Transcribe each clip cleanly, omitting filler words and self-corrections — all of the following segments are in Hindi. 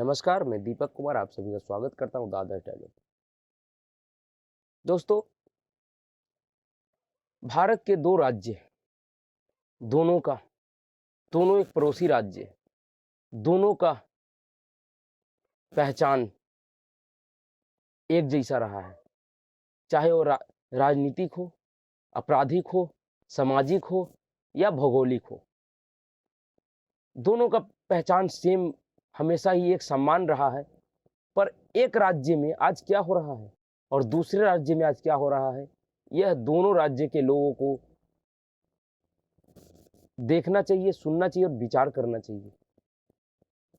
नमस्कार, मैं दीपक कुमार आप सभी का स्वागत करता हूँ दादा डायलॉग। दोस्तों, भारत के 2 राज्य हैं, दोनों का दोनों एक पड़ोसी राज्य है, दोनों का पहचान एक जैसा रहा है, चाहे वो राजनीतिक हो, आपराधिक हो, सामाजिक हो या भौगोलिक हो। दोनों का पहचान सेम हमेशा ही एक समान रहा है, पर एक राज्य में आज क्या हो रहा है और दूसरे राज्य में आज क्या हो रहा है, यह दोनों राज्य के लोगों को देखना चाहिए, सुनना चाहिए और विचार करना चाहिए।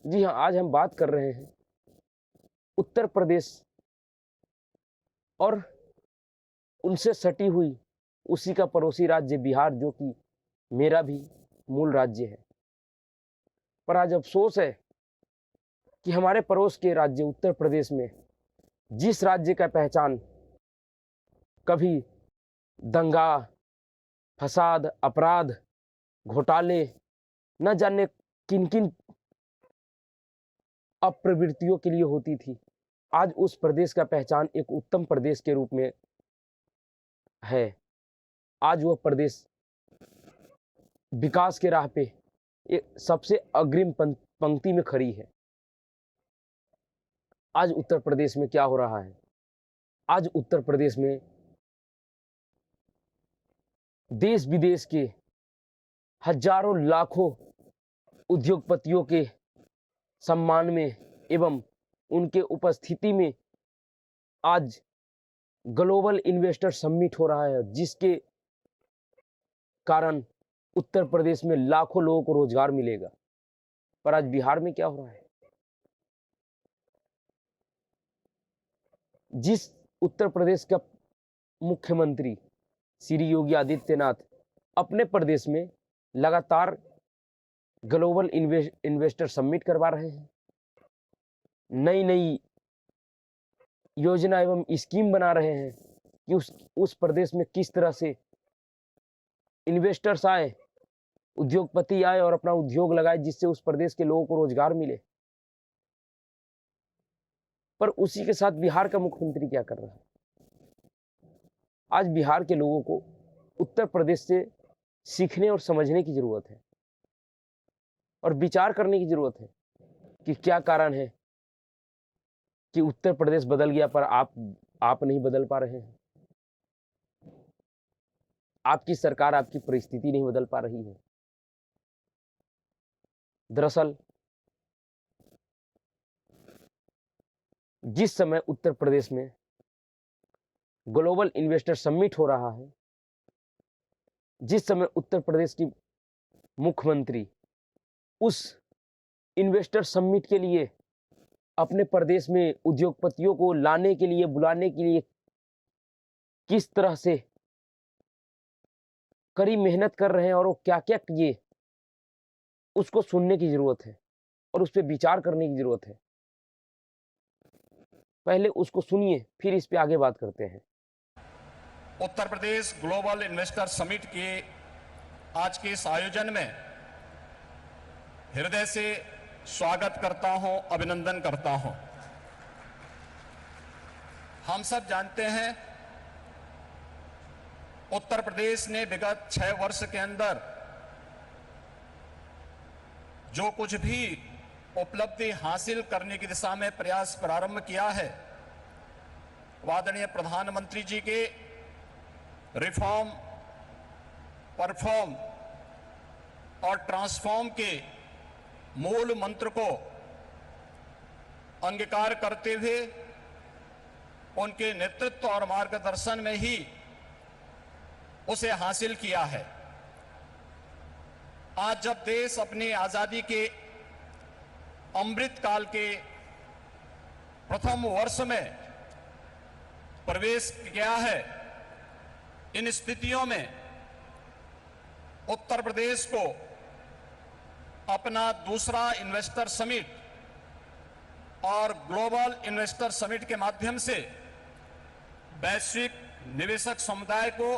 जी हाँ, आज हम बात कर रहे हैं उत्तर प्रदेश और उनसे सटी हुई उसी का पड़ोसी राज्य बिहार, जो कि मेरा भी मूल राज्य है। पर आज अफसोस है कि हमारे पड़ोस के राज्य उत्तर प्रदेश में जिस राज्य का पहचान कभी दंगा, फसाद, अपराध, घोटाले, न जाने किन किन अप्रवृत्तियों के लिए होती थी, आज उस प्रदेश का पहचान एक उत्तम प्रदेश के रूप में है। आज वह प्रदेश विकास के राह पे एक सबसे अग्रिम पंक्ति में खड़ी है। आज उत्तर प्रदेश में क्या हो रहा है? आज उत्तर प्रदेश में देश विदेश के हजारों लाखों उद्योगपतियों के सम्मान में एवं उनके उपस्थिति में आज ग्लोबल इन्वेस्टर समिट हो रहा है, जिसके कारण उत्तर प्रदेश में लाखों लोगों को रोजगार मिलेगा। पर आज बिहार में क्या हो रहा है? जिस उत्तर प्रदेश का मुख्यमंत्री श्री योगी आदित्यनाथ अपने प्रदेश में लगातार ग्लोबल इन्वेस्टर समिट करवा रहे हैं, नई नई योजना एवं स्कीम बना रहे हैं कि उस प्रदेश में किस तरह से इन्वेस्टर्स आए, उद्योगपति आए और अपना उद्योग लगाए, जिससे उस प्रदेश के लोगों को रोजगार मिले। पर उसी के साथ बिहार का मुख्यमंत्री क्या कर रहा है? आज बिहार के लोगों को उत्तर प्रदेश से सीखने और समझने की जरूरत है और विचार करने की जरूरत है कि क्या कारण है कि उत्तर प्रदेश बदल गया पर आप नहीं बदल पा रहे हैं। आपकी सरकार, आपकी परिस्थिति नहीं बदल पा रही है। दरअसल जिस समय उत्तर प्रदेश में ग्लोबल इन्वेस्टर समिट हो रहा है, जिस समय उत्तर प्रदेश की मुख्यमंत्री उस इन्वेस्टर समिट के लिए अपने प्रदेश में उद्योगपतियों को लाने के लिए, बुलाने के लिए किस तरह से कड़ी मेहनत कर रहे हैं और वो क्या क्या किए, उसको सुनने की जरूरत है और उस पर विचार करने की जरूरत है। पहले उसको सुनिए, फिर इस पे आगे बात करते हैं। Uttar Pradesh global investor summit के आज के इस आयोजन में हृदय से स्वागत करता हूं, अभिनंदन करता हूं। हम सब जानते हैं उत्तर प्रदेश ने विगत 6 वर्ष के अंदर जो कुछ भी उपलब्धि हासिल करने की दिशा में प्रयास प्रारंभ किया है, आदरणीय प्रधानमंत्री जी के रिफॉर्म, परफॉर्म और ट्रांसफॉर्म के मूल मंत्र को अंगीकार करते हुए उनके नेतृत्व और मार्गदर्शन में ही उसे हासिल किया है। आज जब देश अपनी आजादी के अमृत काल के प्रथम वर्ष में प्रवेश किया है, इन स्थितियों में उत्तर प्रदेश को अपना दूसरा इन्वेस्टर समिट और ग्लोबल इन्वेस्टर समिट के माध्यम से वैश्विक निवेशक समुदाय को,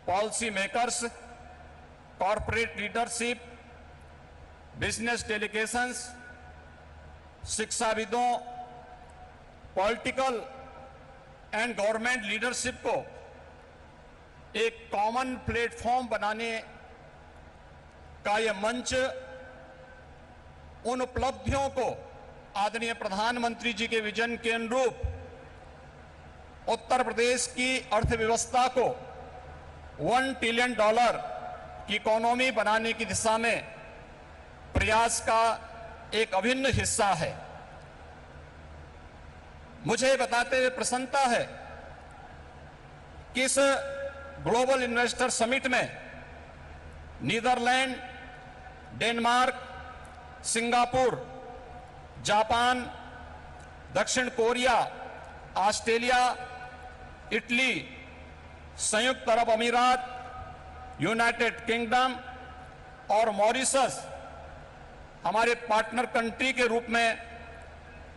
policy makers, corporate leadership, business delegations शिक्षाविदों, पॉलिटिकल एंड गवर्नमेंट लीडरशिप को एक कॉमन प्लेटफॉर्म बनाने का यह मंच उन उपलब्धियों को आदरणीय प्रधानमंत्री जी के विजन के अनुरूप उत्तर प्रदेश की अर्थव्यवस्था को $1 ट्रिलियन की इकोनॉमी बनाने की दिशा में प्रयास का एक अभिन्न हिस्सा है। मुझे बताते हुए प्रसन्नता है कि इस ग्लोबल इन्वेस्टर समिट में नीदरलैंड, डेनमार्क, सिंगापुर, जापान, दक्षिण कोरिया, ऑस्ट्रेलिया, इटली, संयुक्त अरब अमीरात, यूनाइटेड किंगडम और मॉरिशस हमारे पार्टनर कंट्री के रूप में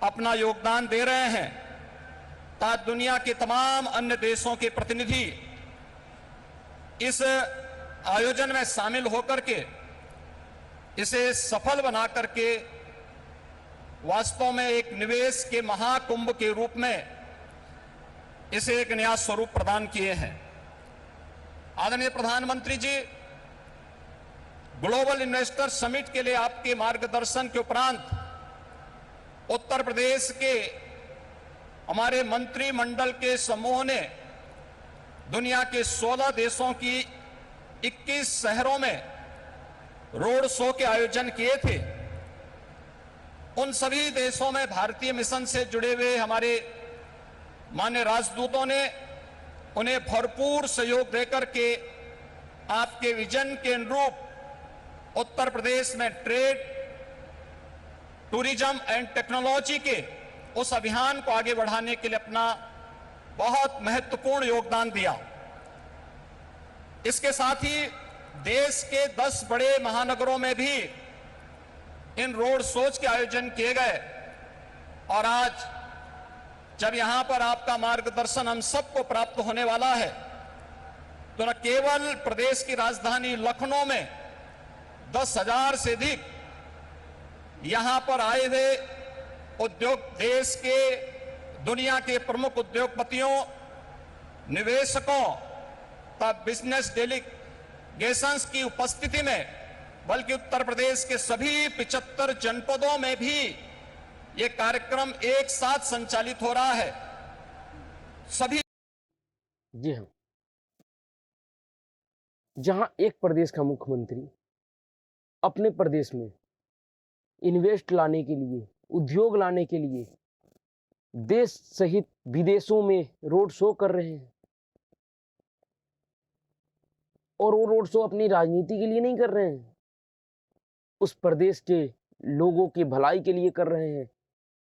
अपना योगदान दे रहे हैं, ताकि दुनिया के तमाम अन्य देशों के प्रतिनिधि इस आयोजन में शामिल होकर के इसे सफल बना करके वास्तव में एक निवेश के महाकुंभ के रूप में इसे एक नया स्वरूप प्रदान किए हैं। आदरणीय प्रधानमंत्री जी, ग्लोबल इन्वेस्टर समिट के लिए आपके मार्गदर्शन के उपरांत उत्तर प्रदेश के हमारे मंत्रिमंडल के समूह ने दुनिया के 16 देशों की 21 शहरों में रोड शो के आयोजन किए थे। उन सभी देशों में भारतीय मिशन से जुड़े हुए हमारे माननीय राजदूतों ने उन्हें भरपूर सहयोग देकर के आपके विजन के अनुरूप उत्तर प्रदेश में ट्रेड, टूरिज्म एंड टेक्नोलॉजी के उस अभियान को आगे बढ़ाने के लिए अपना बहुत महत्वपूर्ण योगदान दिया। इसके साथ ही देश के 10 बड़े महानगरों में भी इन रोड शोज के आयोजन किए गए और आज जब यहां पर आपका मार्गदर्शन हम सबको प्राप्त होने वाला है तो न केवल प्रदेश की राजधानी लखनऊ में 10,000 से अधिक यहां पर आए हुए उद्योग, देश के दुनिया के प्रमुख उद्योगपतियों, निवेशकों का बिजनेस डेलीगेशंस की उपस्थिति में, बल्कि उत्तर प्रदेश के सभी 75 जनपदों में भी ये कार्यक्रम एक साथ संचालित हो रहा है। सभी जी हाँ, जहां एक प्रदेश का मुख्यमंत्री अपने प्रदेश में इन्वेस्ट लाने के लिए, उद्योग लाने के लिए देश सहित विदेशों में रोड शो कर रहे हैं और वो रोड शो अपनी राजनीति के लिए नहीं कर रहे हैं, उस प्रदेश के लोगों की भलाई के लिए कर रहे हैं।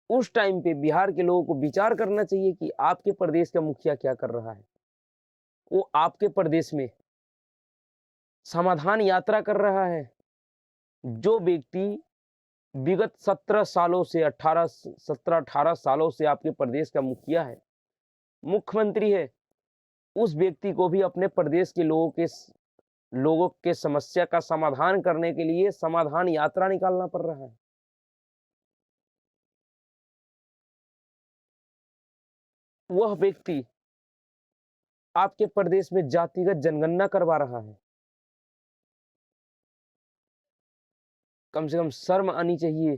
उस टाइम पे बिहार के लोगों को विचार करना चाहिए कि आपके प्रदेश का मुखिया क्या कर रहा है। वो आपके प्रदेश में समाधान यात्रा कर रहा है। जो व्यक्ति विगत 17 सालों से 18 सालों से आपके प्रदेश का मुखिया है, मुख्यमंत्री है, उस व्यक्ति को भी अपने प्रदेश के लोगों के समस्या का समाधान करने के लिए समाधान यात्रा निकालना पड़ रहा है। वह व्यक्ति आपके प्रदेश में जातिगत जनगणना करवा रहा है। कम से कम शर्म आनी चाहिए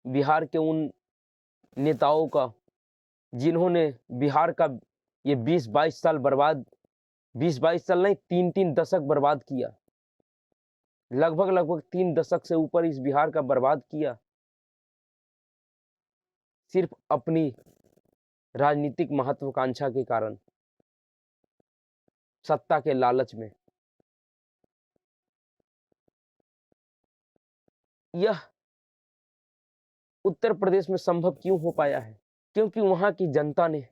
बिहार के उन नेताओं का जिन्होंने बिहार का ये 20-22 साल बर्बाद, 20-22 साल नहीं, 3-3 दशक बर्बाद किया। लगभग 3 दशक से ऊपर इस बिहार का बर्बाद किया, सिर्फ अपनी राजनीतिक महत्वाकांक्षा के कारण, सत्ता के लालच में। यह उत्तर प्रदेश में संभव क्यों हो पाया है? क्योंकि वहां की जनता ने,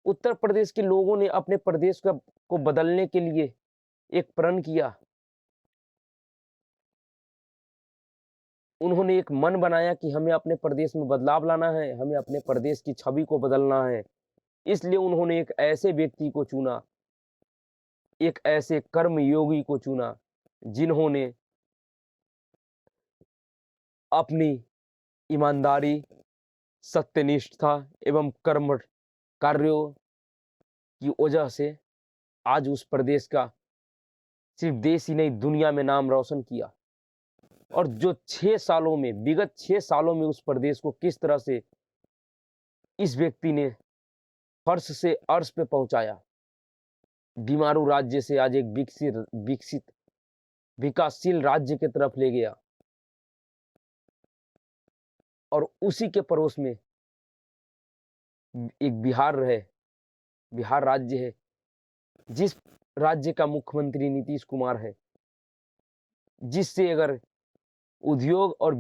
उत्तर प्रदेश के लोगों ने अपने प्रदेश को बदलने के लिए एक प्रण किया। उन्होंने एक मन बनाया कि हमें अपने प्रदेश में बदलाव लाना है, हमें अपने प्रदेश की छवि को बदलना है। इसलिए उन्होंने एक ऐसे व्यक्ति को चुना, एक ऐसे कर्मयोगी को चुना जिन्होंने अपनी ईमानदारी, सत्यनिष्ठा एवं कर्म कार्यों की वजह से आज उस प्रदेश का सिर्फ देश ही नहीं दुनिया में नाम रोशन किया। और जो 6 सालों में, विगत 6 सालों में उस प्रदेश को किस तरह से इस व्यक्ति ने फर्श से अर्श पे पहुंचाया, बीमारू राज्य से आज एक विकसित विकासशील राज्य की तरफ ले गया। और उसी के पड़ोस में एक बिहार राज्य है, जिस राज्य का मुख्यमंत्री नीतीश कुमार है, जिससे अगर उद्योग और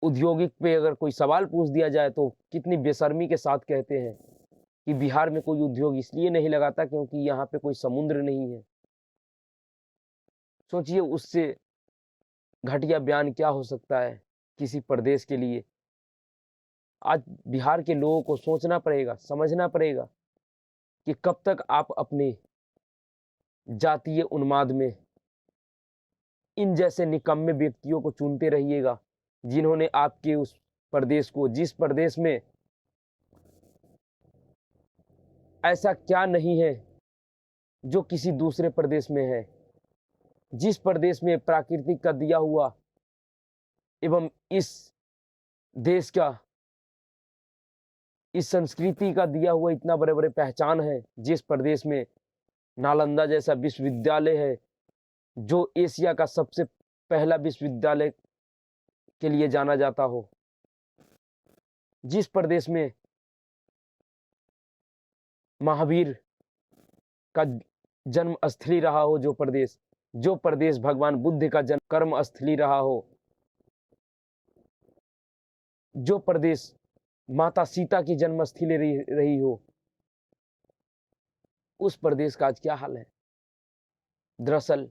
औद्योगिक पे अगर कोई सवाल पूछ दिया जाए तो कितनी बेशर्मी के साथ कहते हैं कि बिहार में कोई उद्योग इसलिए नहीं लगाता क्योंकि यहाँ पे कोई समुद्र नहीं है। सोचिए उससे घटिया बयान क्या हो सकता है किसी प्रदेश के लिए। आज बिहार के लोगों को सोचना पड़ेगा, समझना पड़ेगा कि कब तक आप अपने जातीय उन्माद में इन जैसे निकम्मे व्यक्तियों को चुनते रहिएगा, जिन्होंने आपके उस प्रदेश को, जिस प्रदेश में ऐसा क्या नहीं है जो किसी दूसरे प्रदेश में है, जिस प्रदेश में प्राकृतिक का दिया हुआ एवं इस देश का, इस संस्कृति का दिया हुआ इतना बड़े बड़े पहचान है, जिस प्रदेश में नालंदा जैसा विश्वविद्यालय है जो एशिया का सबसे पहला विश्वविद्यालय के लिए जाना जाता हो, जिस प्रदेश में महावीर का जन्म स्थली रहा हो, जो प्रदेश भगवान बुद्ध का जन्म कर्म स्थली रहा हो, जो प्रदेश माता सीता की जन्म स्थली रही हो, उस प्रदेश का आज क्या हाल है। दरअसल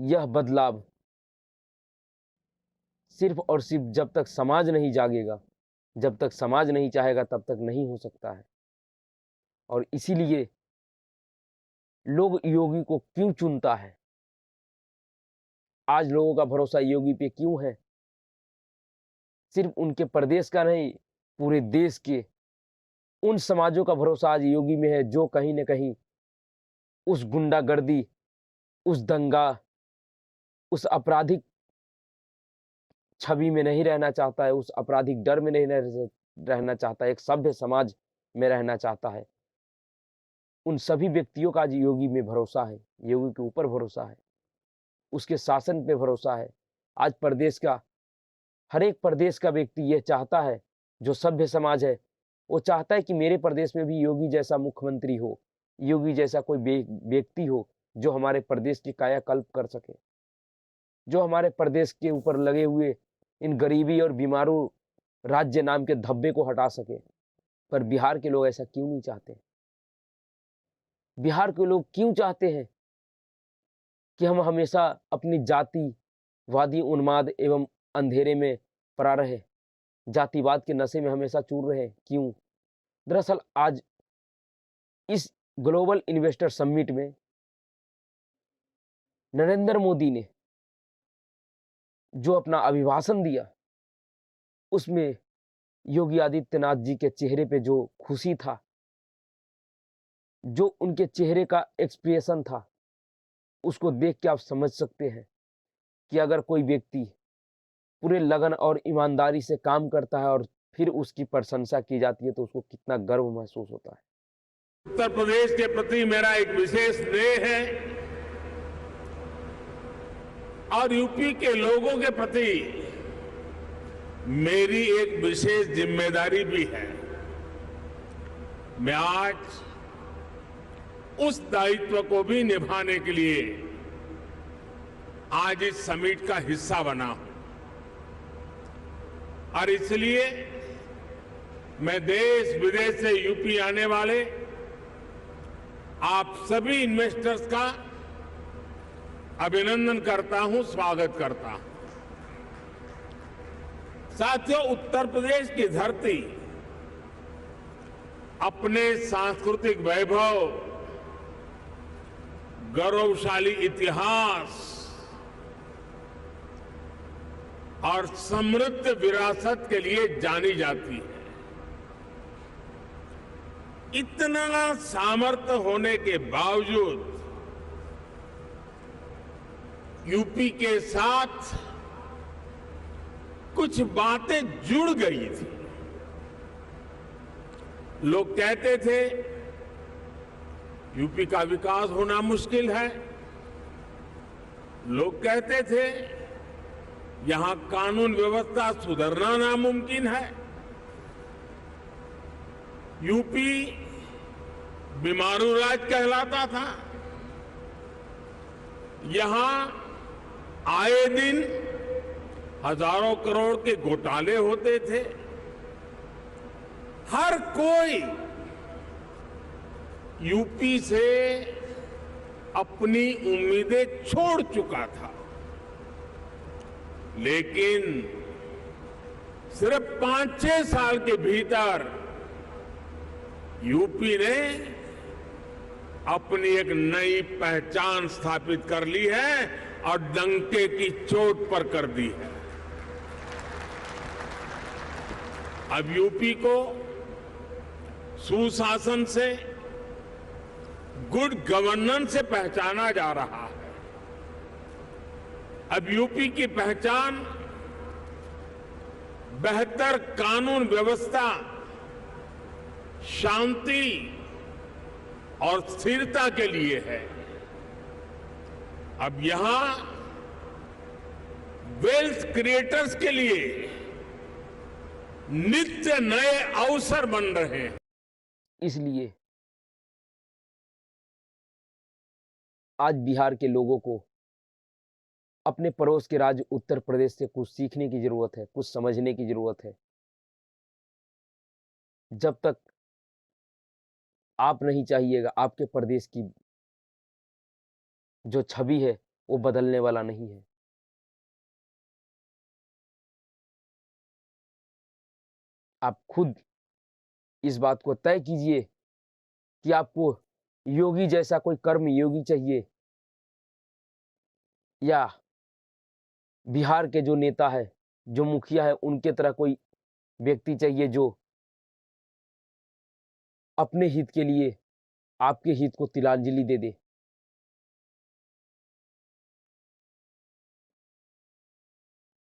यह बदलाव सिर्फ और सिर्फ जब तक समाज नहीं जागेगा, जब तक समाज नहीं चाहेगा, तब तक नहीं हो सकता है। और इसीलिए लोग योगी को क्यों चुनता है, आज लोगों का भरोसा योगी पे क्यों है, सिर्फ उनके प्रदेश का नहीं, पूरे देश के उन समाजों का भरोसा आज योगी में है जो कहीं न कहीं उस गुंडागर्दी, उस दंगा, उस आपराधिक छवि में नहीं रहना चाहता है, उस आपराधिक डर में नहीं रहना चाहता है, एक सभ्य समाज में रहना चाहता है। उन सभी व्यक्तियों का आज योगी में भरोसा है, योगी के ऊपर भरोसा है, उसके शासन पे भरोसा है। आज प्रदेश का हर एक प्रदेश का व्यक्ति यह चाहता है, जो सभ्य समाज है वो चाहता है कि मेरे प्रदेश में भी योगी जैसा मुख्यमंत्री हो, योगी जैसा कोई व्यक्ति हो जो हमारे प्रदेश की कायाकल्प कर सके, जो हमारे प्रदेश के ऊपर लगे हुए इन गरीबी और बीमारू राज्य नाम के धब्बे को हटा सके। पर बिहार के लोग ऐसा क्यों नहीं चाहते? बिहार के लोग क्यों चाहते हैं कि हम हमेशा अपनी जातिवादी उन्माद एवं अंधेरे में पड़ा रहे, जातिवाद के नशे में हमेशा चूर रहे? क्यों? दरअसल आज इस ग्लोबल इन्वेस्टर समिट में नरेंद्र मोदी ने जो अपना अभिभाषण दिया, उसमें योगी आदित्यनाथ जी के चेहरे पे जो खुशी था, जो उनके चेहरे का एक्सप्रेशन था, उसको देख के आप समझ सकते हैं कि अगर कोई व्यक्ति पूरे लगन और ईमानदारी से काम करता है और फिर उसकी प्रशंसा की जाती है तो उसको कितना गर्व महसूस होता है। उत्तर प्रदेश के प्रति मेरा एक विशेष स्नेह है और यूपी के लोगों के प्रति मेरी एक विशेष जिम्मेदारी भी है। मैं आज उस दायित्व को भी निभाने के लिए आज इस समिट का हिस्सा बना हूं और इसलिए मैं देश विदेश से यूपी आने वाले आप सभी इन्वेस्टर्स का अभिनंदन करता हूं, स्वागत करता हूं। साथियों, उत्तर प्रदेश की धरती अपने सांस्कृतिक वैभव, गौरवशाली इतिहास और समृद्ध विरासत के लिए जानी जाती है। इतना सामर्थ्य होने के बावजूद यूपी के साथ कुछ बातें जुड़ गई थी। लोग कहते थे यूपी का विकास होना मुश्किल है। लोग कहते थे यहां कानून व्यवस्था सुधरना नामुमकिन है। यूपी बीमारू राज्य कहलाता था। यहां आए दिन हजारों करोड़ के घोटाले होते थे। हर कोई यूपी से अपनी उम्मीदें छोड़ चुका था। लेकिन सिर्फ 5-6 साल के भीतर यूपी ने अपनी एक नई पहचान स्थापित कर ली है और डंके की चोट पर कर दी है। अब यूपी को सुशासन से, गुड गवर्नेंस से पहचाना जा रहा है। अब यूपी की पहचान बेहतर कानून व्यवस्था, शांति और स्थिरता के लिए है। अब यहां वेल्थ क्रिएटर्स के लिए नित्य नए अवसर बन रहे हैं। इसलिए आज बिहार के लोगों को अपने पड़ोस के राज्य उत्तर प्रदेश से कुछ सीखने की जरूरत है, कुछ समझने की जरूरत है। जब तक आप नहीं चाहिएगा, आपके प्रदेश की जो छवि है वो बदलने वाला नहीं है। आप खुद इस बात को तय कीजिए कि आपको योगी जैसा कोई कर्म योगी चाहिए या बिहार के जो नेता है, जो मुखिया है, उनके तरह कोई व्यक्ति चाहिए जो अपने हित के लिए आपके हित को तिलांजलि दे दे।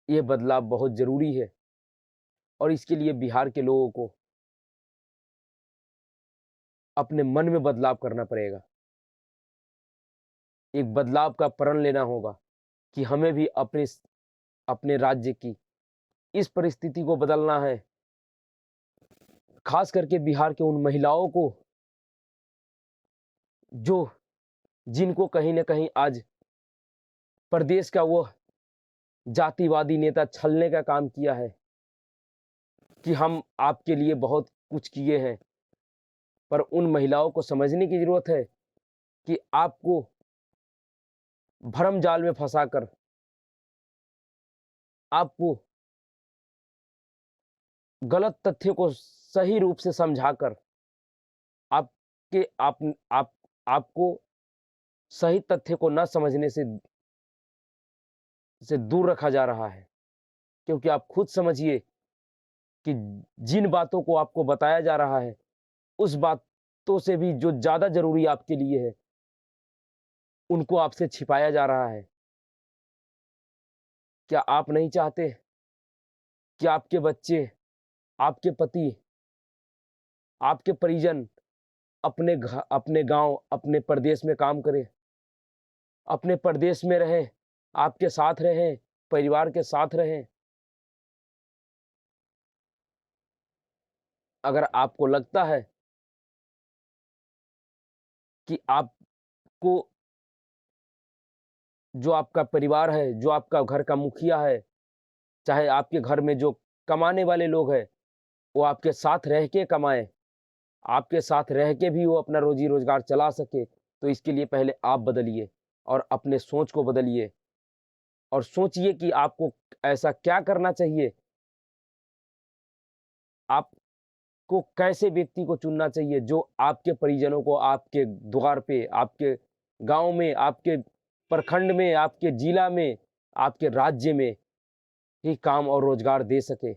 ये बदलाव बहुत जरूरी है और इसके लिए बिहार के लोगों को अपने मन में बदलाव करना पड़ेगा। एक बदलाव का प्रण लेना होगा कि हमें भी अपने राज्य की इस परिस्थिति को बदलना है। खास करके बिहार के उन महिलाओं को जिनको कहीं ना कहीं आज प्रदेश का वो जातिवादी नेता छलने का काम किया है कि हम आपके लिए बहुत कुछ किए हैं, पर उन महिलाओं को समझने की जरूरत है कि आपको भरम जाल में फंसाकर, आपको गलत तथ्य को सही रूप से समझाकर आपको सही तथ्य को न समझने से दूर रखा जा रहा है। क्योंकि आप खुद समझिए कि जिन बातों को आपको बताया जा रहा है, उस बातों से भी जो ज्यादा जरूरी आपके लिए है, उनको आपसे छिपाया जा रहा है। क्या आप नहीं चाहते कि आपके बच्चे, आपके पति, आपके परिजन अपने गांव, अपने प्रदेश में काम करें, अपने प्रदेश में रहें, आपके साथ रहें, परिवार के साथ रहें? अगर आपको लगता है कि आपको जो आपका परिवार है, जो आपका घर का मुखिया है, चाहे आपके घर में जो कमाने वाले लोग हैं, वो आपके साथ रह के कमाएं, आपके साथ रह के भी वो अपना रोजी रोजगार चला सके, तो इसके लिए पहले आप बदलिए और अपने सोच को बदलिए और सोचिए कि आपको ऐसा क्या करना चाहिए, आपको कैसे व्यक्ति को चुनना चाहिए जो आपके परिजनों को आपके द्वार पे, आपके गांव में, आपके प्रखंड में, आपके जिला में, आपके राज्य में ही काम और रोजगार दे सके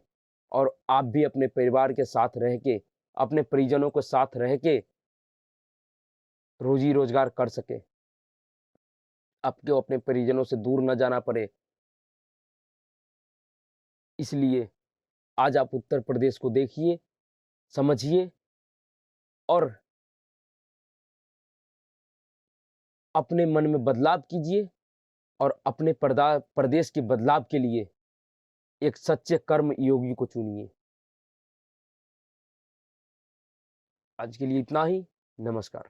और आप भी अपने परिवार के साथ रह के, अपने परिजनों के साथ रह के रोजी रोजगार कर सके, आपको अपने परिजनों से दूर न जाना पड़े। इसलिए आज आप उत्तर प्रदेश को देखिए, समझिए और अपने मन में बदलाव कीजिए और अपने प्रदेश के बदलाव के लिए एक सच्चे कर्म योगी को चुनिए। आज के लिए इतना ही। नमस्कार।